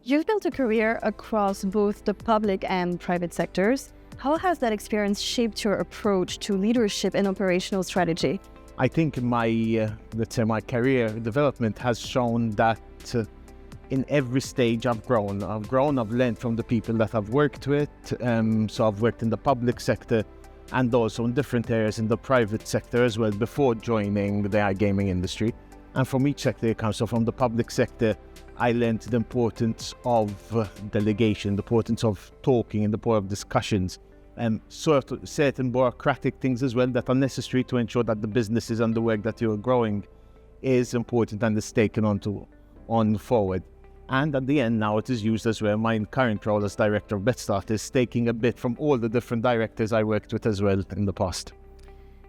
You've built a career across both the public and private sectors. How has that experience shaped your approach to leadership and operational strategy? I think my career development has shown that in every stage I've grown, I've learned from the people that I've worked with. So I've worked in the public sector and also in different areas in the private sector as well before joining the iGaming industry. And from each sector it comes. So from the public sector, I learned the importance of delegation, the importance of talking and the importance of discussions, and certain bureaucratic things as well that are necessary to ensure that the businesses and the work that you're growing is important and is taken on forward. And at the end now it is used as well. My current role as director of BetStarters, taking a bit from all the different directors I worked with as well in the past.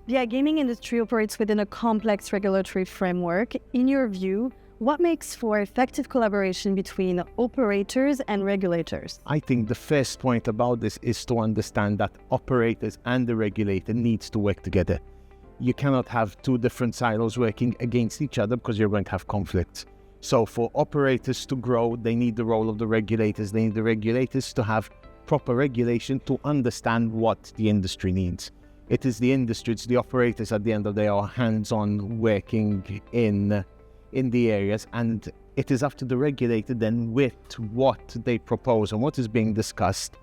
The iGaming industry operates within a complex regulatory framework. In your view, what makes for effective collaboration between operators and regulators? I think the first point about this is to understand that operators and the regulator needs to work together. You cannot have two different silos working against each other because you're going to have conflicts. So for operators to grow, they need the role of the regulators. They need the regulators to have proper regulation to understand what the industry needs. It is the industry, it's the operators at the end of the day are hands-on working in the areas, and it is up to the regulator then with what they propose and what is being discussed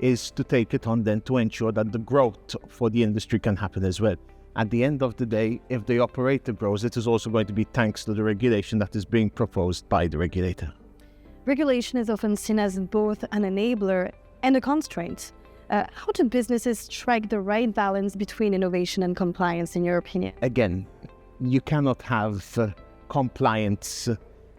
is to take it on then to ensure that the growth for the industry can happen as well. At the end of the day, if the operator grows, it is also going to be thanks to the regulation that is being proposed by the regulator. Regulation is often seen as both an enabler and a constraint. How do businesses strike the right balance between innovation and compliance, in your opinion? Again, you cannot have compliance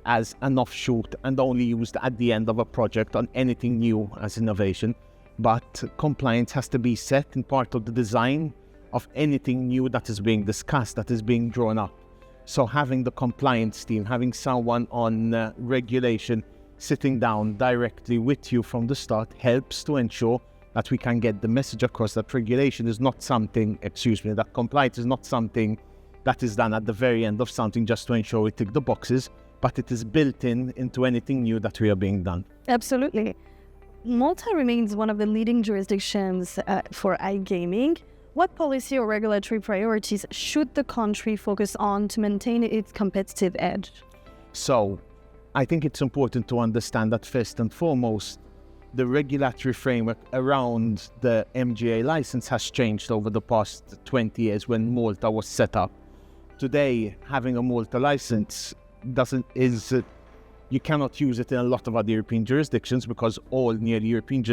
as an offshoot and only used at the end of a project on anything new as innovation, but compliance has to be set in part of the design of anything new that is being discussed, that is being drawn up. So having the compliance team, having someone on regulation sitting down directly with you from the start helps to ensure that we can get the message across that regulation is not something, that compliance is not something that is done at the very end of something just to ensure we tick the boxes, but it is built into anything new that we are being done. Absolutely. Malta remains one of the leading jurisdictions for iGaming. What policy or regulatory priorities should the country focus on to maintain its competitive edge? So, I think it's important to understand that first and foremost, the regulatory framework around the MGA license has changed over the past 20 years when Malta was set up. Today, having a Malta license you cannot use it in a lot of other European jurisdictions because all nearly European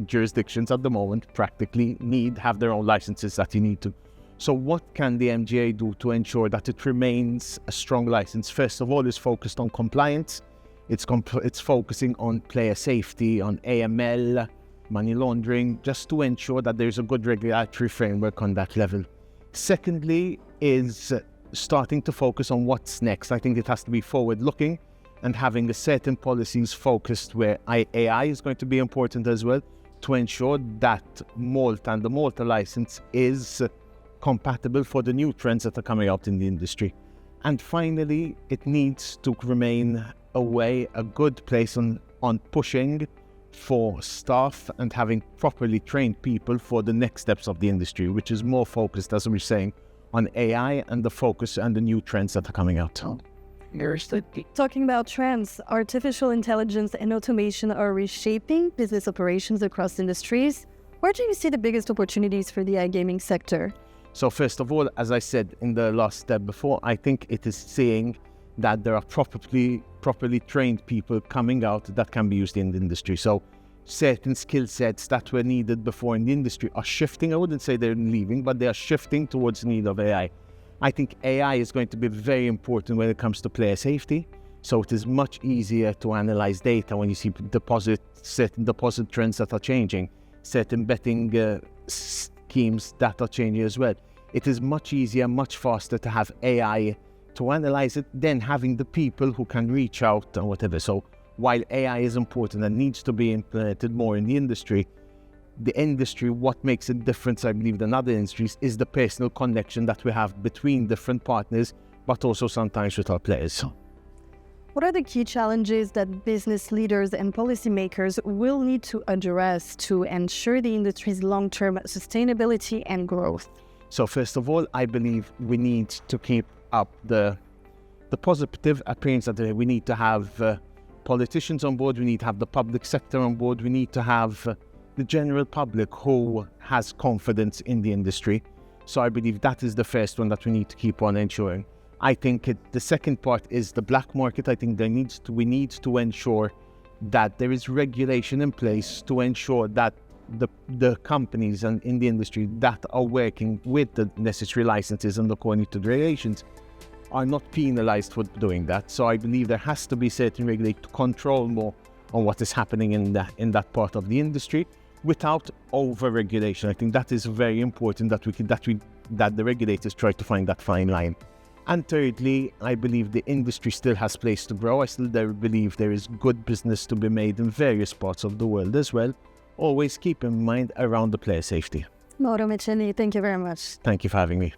jurisdictions at the moment practically have their own licenses that you need to. So what can the MGA do to ensure that it remains a strong license? First of all, is focused on compliance. It's focusing on player safety, on AML, money laundering, just to ensure that there's a good regulatory framework on that level. Secondly, is starting to focus on what's next. I think it has to be forward-looking and having a certain policies focused where AI is going to be important as well to ensure that Malta and the Malta license is compatible for the new trends that are coming out in the industry. And finally, it needs to remain a good place on pushing for staff and having properly trained people for the next steps of the industry, which is more focused, as we're saying, on AI and the focus and the new trends that are coming out. Talking about trends, artificial intelligence and automation are reshaping business operations across industries. Where do you see the biggest opportunities for the iGaming sector? So first of all, as I said in the last step before, I think it is seeing that there are properly trained people coming out that can be used in the industry. So certain skill sets that were needed before in the industry are shifting. I wouldn't say they're leaving, but they are shifting towards the need of AI. I think AI is going to be very important when it comes to player safety. So it is much easier to analyze data when you see certain deposit trends that are changing, certain betting schemes that are changing as well. It is much easier, much faster to have AI to analyze it than having the people who can reach out and whatever. So while AI is important and needs to be implemented more in the industry, what makes it different, I believe, than other industries is the personal connection that we have between different partners, but also sometimes with our players. What are the key challenges that business leaders and policymakers will need to address to ensure the industry's long-term sustainability and growth? So first of all, I believe we need to keep up the positive appearance that we need to have politicians on board, we need to have the public sector on board, we need to have the general public who has confidence in the industry. So I believe that is the first one that we need to keep on ensuring. I think the second part is the black market. I think we need to ensure that there is regulation in place to ensure that the companies and in the industry that are working with the necessary licenses and according to the regulations are not penalized for doing that. So I believe there has to be certain regulation to control more on what is happening in that part of the industry without over-regulation. I think that is very important that the regulators try to find that fine line. And thirdly, I believe the industry still has place to grow. I still believe there is good business to be made in various parts of the world as well. Always keep in mind around the player safety. Mauro Miceli, thank you very much. Thank you for having me.